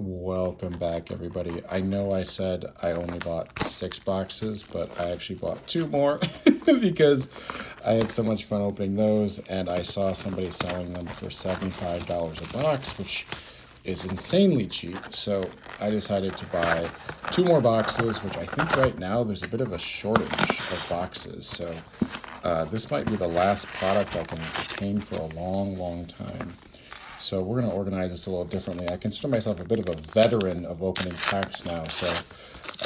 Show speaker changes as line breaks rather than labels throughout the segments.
Welcome back, everybody. I know I said I only bought 6 boxes, but I actually bought 2 more because I had so much fun opening those, and I saw somebody selling them for $75 a box, which is insanely cheap. So I decided to buy 2 more boxes, which I think right now there's a bit of a shortage of boxes. So this might be the last product I can obtain for a long, long time. So we're going to organize this a little differently. I consider myself a bit of a veteran of opening packs now, so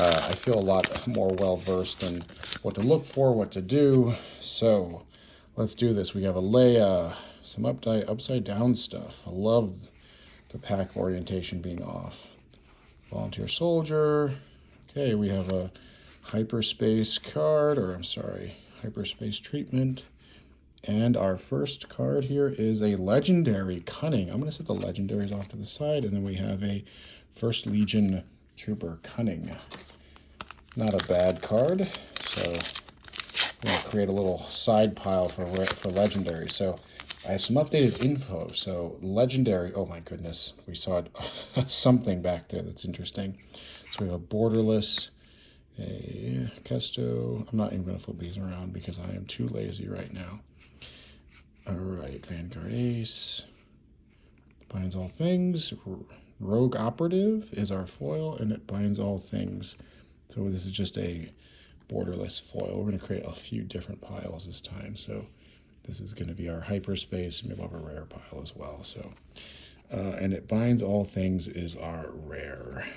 I feel a lot more well-versed in what to look for, what to do. So let's do this. We have a Leia, some upside down stuff. I love the pack orientation being off. Volunteer soldier. Okay, we have a hyperspace card, or I'm sorry, hyperspace treatment. And our first card here is a legendary Cunning. I'm going to set the legendaries off to the side, and then we have a First Legion Trooper Cunning. Not a bad card, so I'm going to create a little side pile for legendary. So I have some updated info. So legendary, oh my goodness, we saw something back there that's interesting. So we have a Borderless, a Kesto. I'm not even going to flip these around because I am too lazy right now. All right, Vanguard Ace, binds all things. Rogue Operative is our foil, and it binds all things. So this is just a borderless foil. We're going to create a few different piles this time. So this is going to be our hyperspace, and we have a rare pile as well. So, and it binds all things is our rare.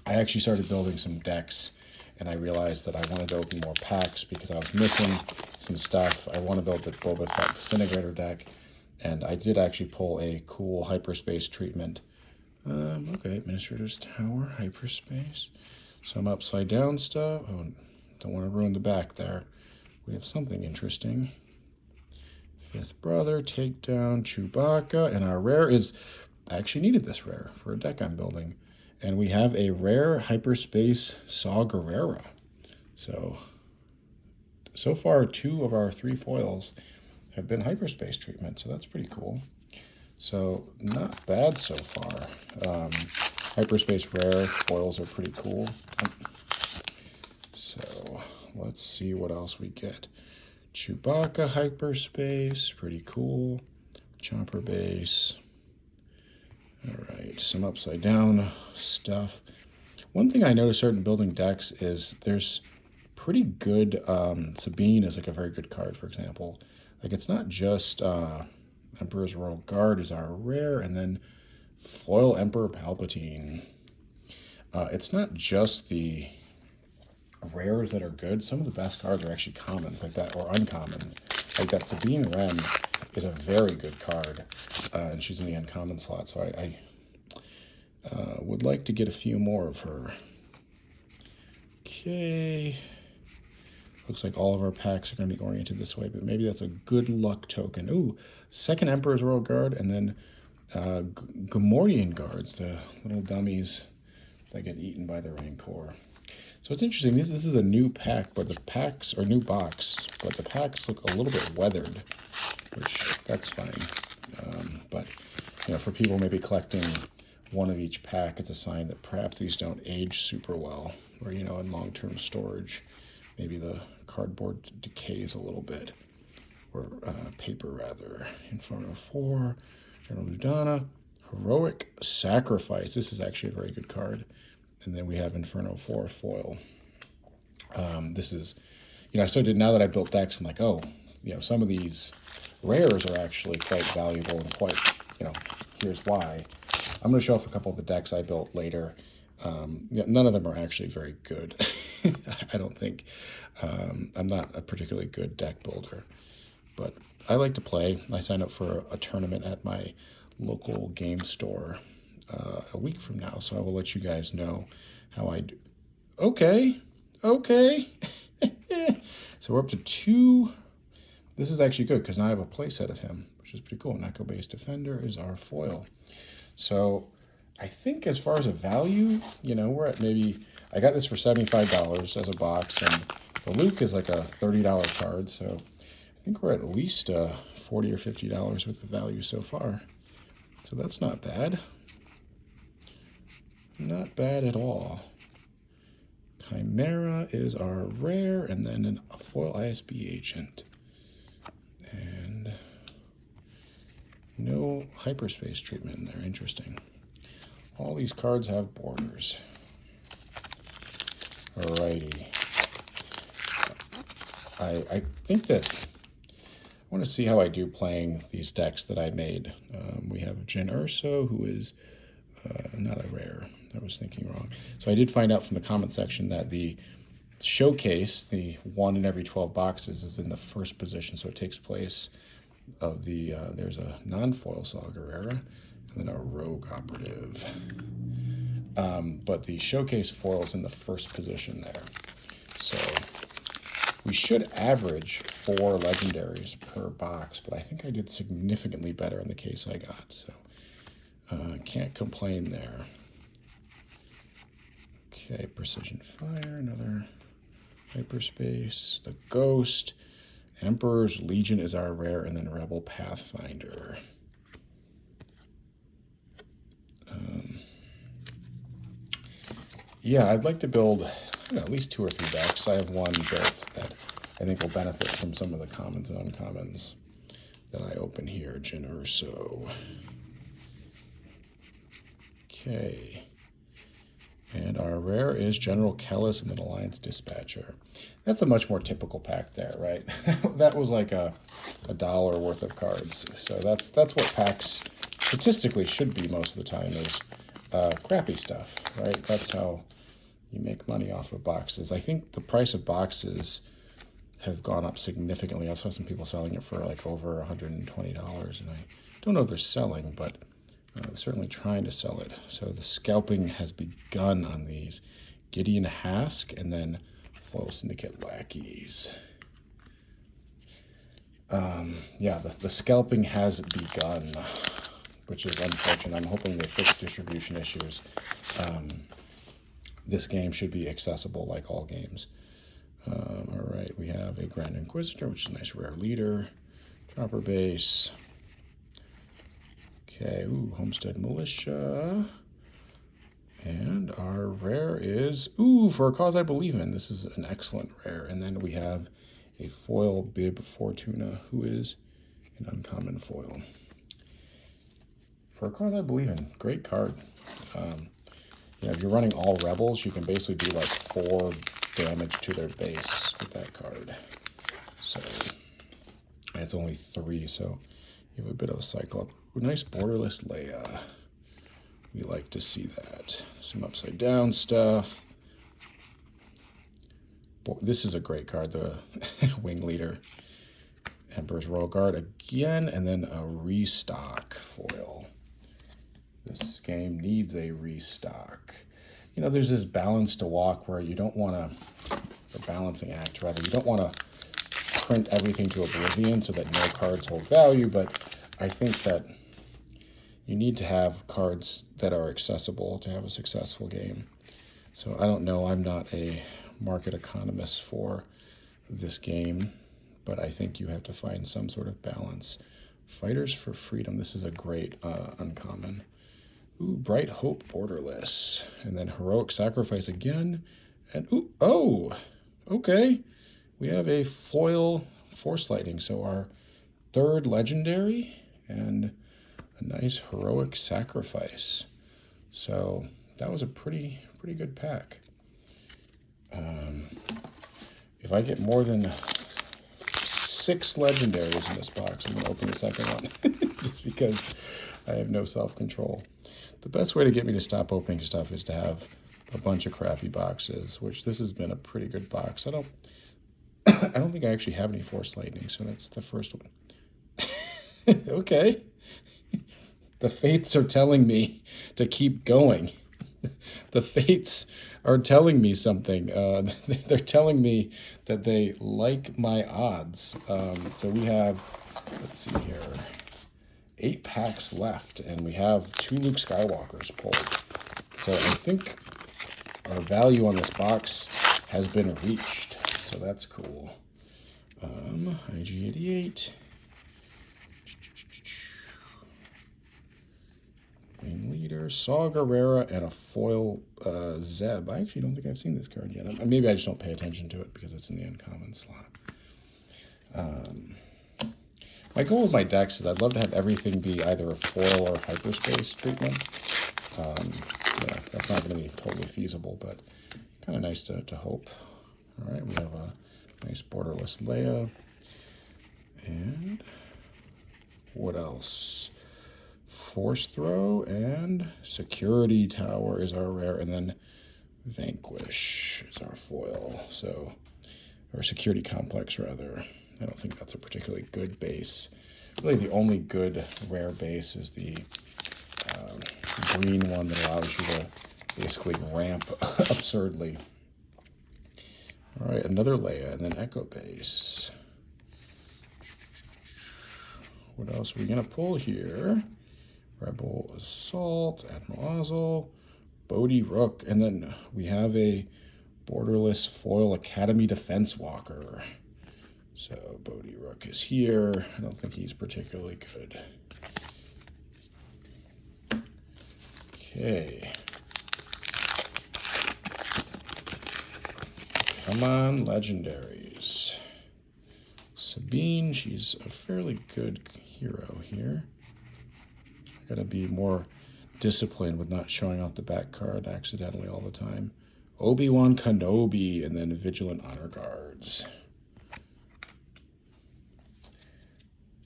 I actually started building some decks, and I realized that I wanted to open more packs because I was missing some stuff. I want to build the Boba Fett Disintegrator deck, and I did actually pull a cool hyperspace treatment. Okay, Administrator's Tower, hyperspace. Some upside down stuff. Oh, don't want to ruin the back there. We have something interesting. Fifth Brother, Takedown, Chewbacca, and our rare is, I actually needed this rare for a deck I'm building. And we have a rare hyperspace Saw Gerrera. So far, 2 of our 3 foils have been hyperspace treatment, so that's pretty cool. So not bad so far. Hyperspace rare foils are pretty cool. So let's see what else we get. Chewbacca hyperspace, pretty cool. Chopper base. All right, some upside down stuff. One thing I noticed certain building decks is there's pretty good, Sabine is like a very good card, for example. Like it's not just Emperor's Royal Guard is our rare, and then foil Emperor Palpatine. It's not just the rares that are good. Some of the best cards are actually commons like that, or uncommons. Like that Sabine Wren is a very good card, and she's in the uncommon slot, so I would like to get a few more of her. Okay. Looks like all of our packs are going to be oriented this way, but maybe that's a good luck token. Ooh, second Emperor's Royal Guard, and then Gamorrean Guards, the little dummies that get eaten by the Rancor. So it's interesting. This is a new pack, but the packs are new box, but the packs look a little bit weathered, which that's fine. But you know, for people maybe collecting one of each pack, it's a sign that perhaps these don't age super well, or you know, in long-term storage, maybe the cardboard decays a little bit, or paper rather. Inferno 4, General Ludana, Heroic Sacrifice. This is actually a very good card. And then we have Inferno 4 foil. This is, you know, I started, now that I built decks, I'm like, oh, you know, some of these rares are actually quite valuable and quite, you know, here's why. I'm going to show off a couple of the decks I built later. None of them are actually very good. I don't think. I'm not a particularly good deck builder, but I like to play. I signed up for a tournament at my local game store a week from now, so I will let you guys know how I do. Okay. So we're up to 2. This is actually good because now I have a playset of him, which is pretty cool. Echo Base Defender is our foil. So I think as far as a value, you know, we're at maybe, I got this for $75 as a box, and the Luke is like a $30 card, so I think we're at least $40 or $50 worth of value so far. So that's not bad. Not bad at all. Chimera is our rare, and then a foil ISB agent. And no hyperspace treatment in there. Interesting. All these cards have borders. Alrighty. I think that I want to see how I do playing these decks that I made. We have Jyn Erso, who is not a rare. I was thinking wrong. So I did find out from the comment section that the showcase, the 1 in every 12 boxes, is in the first position. So it takes place of the, there's a non-foil Saw Gerrera and then a rogue operative. But the showcase foil is in the first position there. So we should average 4 legendaries per box, but I think I did significantly better in the case I got. So can't complain there. Okay, Precision Fire, another hyperspace, the Ghost, Emperor's Legion is our rare, and then Rebel Pathfinder. Yeah, I'd like to build at least 2 or 3 decks. I have one built that I think will benefit from some of the commons and uncommons that I open here. Jyn Erso. Okay. And our rare is General Kellis and then Alliance Dispatcher. That's a much more typical pack there, right? That was like a $1 worth of cards. So that's what packs statistically should be most of the time, is crappy stuff, right? That's how you make money off of boxes. I think the price of boxes have gone up significantly. I saw some people selling it for like over $120, and I don't know if they're selling, but certainly trying to sell it. So the scalping has begun on these. Gideon Hask and then Foil Syndicate Lackeys. Yeah, the scalping has begun, which is unfortunate. I'm hoping they fix distribution issues. This game should be accessible like all games. All right, we have a Grand Inquisitor, which is a nice rare leader. Dropper base. Okay, ooh, Homestead Militia. And our rare is, ooh, For a Cause I Believe In. This is an excellent rare. And then we have a foil Bib Fortuna, who is an uncommon foil. For a Cause I Believe In, great card. You know, if you're running all rebels, you can basically do like 4 damage to their base with that card. So, and it's only 3, so you have a bit of a cycle up. Nice borderless Leia. We like to see that. Some upside down stuff. This is a great card, the Wing Leader. Emperor's Royal Guard again, and then a restock foil. This game needs a restock. You know, there's this balance to walk where you don't want to, the balancing act rather, you don't want to print everything to oblivion so that no cards hold value, but I think that you need to have cards that are accessible to have a successful game. So I don't know, I'm not a market economist for this game, but I think you have to find some sort of balance. Fighters for Freedom, this is a great uncommon. Ooh, Bright Hope Borderless. And then Heroic Sacrifice again. And ooh, oh, okay. We have a foil Force Lightning. So our 3rd legendary and a nice Heroic Sacrifice. So that was a pretty good pack. If I get more than 6 legendaries in this box, I'm going to open the second one. Just because I have no self-control. The best way to get me to stop opening stuff is to have a bunch of crappy boxes, which this has been a pretty good box. I don't think I actually have any Force Lightning, so that's the first one. Okay. The fates are telling me to keep going. The fates are telling me something. They're telling me that they like my odds. So we have, let's see here, 8 packs left, and we have 2 Luke Skywalkers pulled. So I think our value on this box has been reached. So that's cool. IG-88. Wing Leader. rare Saw Gerrera and a foil Zeb. I actually don't think I've seen this card yet. Maybe I just don't pay attention to it because it's in the uncommon slot. My goal with my decks is I'd love to have everything be either a foil or hyperspace treatment. That's not going to be totally feasible, but kind of nice to hope. All right, we have a nice borderless Leia. And what else? Force Throw and Security Tower is our rare, and then Vanquish is our foil. So, or Security Complex, rather. I don't think that's a particularly good base. Really, the only good rare base is the green one that allows you to basically ramp absurdly. All right, another Leia, and then Echo Base. What else are we going to pull here? Rebel Assault, Admiral Ozzel, Bodhi Rook, and then we have a borderless foil Academy Defense Walker. So Bodhi Rook is here. I don't think he's particularly good. Okay. Come on, legendaries. Sabine, she's a fairly good hero here. Gotta be more disciplined with not showing off the back card accidentally all the time. Obi-Wan Kenobi, and then Vigilant Honor Guards.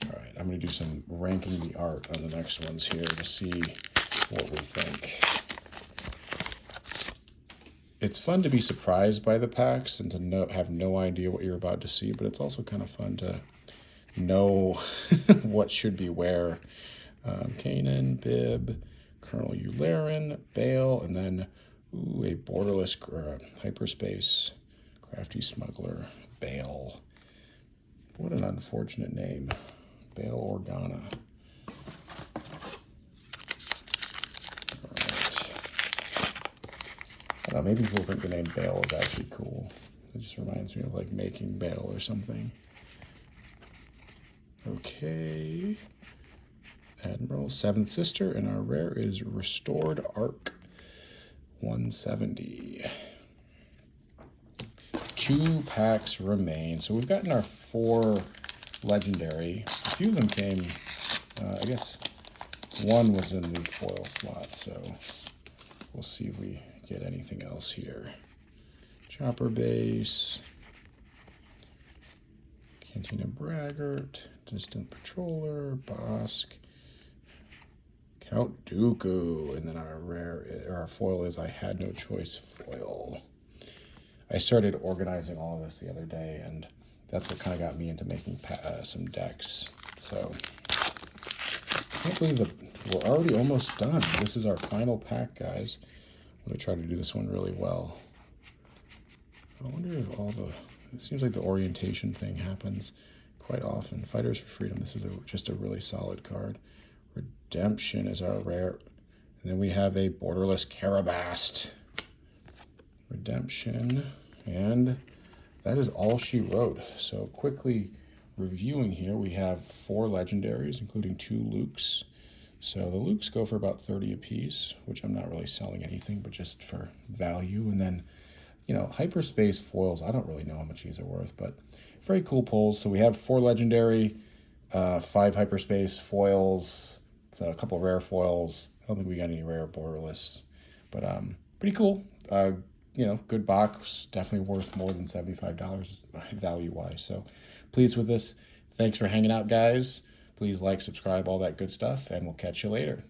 All right, I'm gonna do some ranking the art on the next ones here to see what we think. It's fun to be surprised by the packs and to have no idea what you're about to see, but it's also kind of fun to know what should be where. Kanan, Bib, Colonel Yularen, Bail, and then a borderless hyperspace crafty smuggler, Bail. What an unfortunate name, Bail Organa. All right. I don't know, maybe people think the name Bail is actually cool. It just reminds me of like making bail or something. Okay. Admiral, Seventh Sister, and our rare is Restored Arc 170. 2 packs remain. So we've gotten our 4 legendary. A few of them came, I guess one was in the foil slot, so we'll see if we get anything else here. Chopper Base, Cantina Braggart, Distant Patroller, Bosk, Count Dooku, and then our foil is I Had No Choice foil. I started organizing all of this the other day, and that's what kind of got me into making some decks. So I can't believe that we're already almost done. This is our final pack, guys. I'm going to try to do this one really well. I wonder if it seems like the orientation thing happens quite often. Fighters for Freedom, this is just a really solid card. Redemption is our rare. And then we have a borderless Karabast. Redemption. And that is all she wrote. So quickly reviewing here, we have 4 legendaries, including 2 Lukes. So the Lukes go for about 30 apiece, which I'm not really selling anything, but just for value. And then, hyperspace foils, I don't really know how much these are worth, but very cool pulls. So we have 4 legendary, 5 hyperspace foils, so a couple rare foils. I don't think we got any rare borderless, but pretty cool. Good box, definitely worth more than $75 value-wise. So pleased with this. Thanks for hanging out, guys. Please like, subscribe, all that good stuff, and we'll catch you later.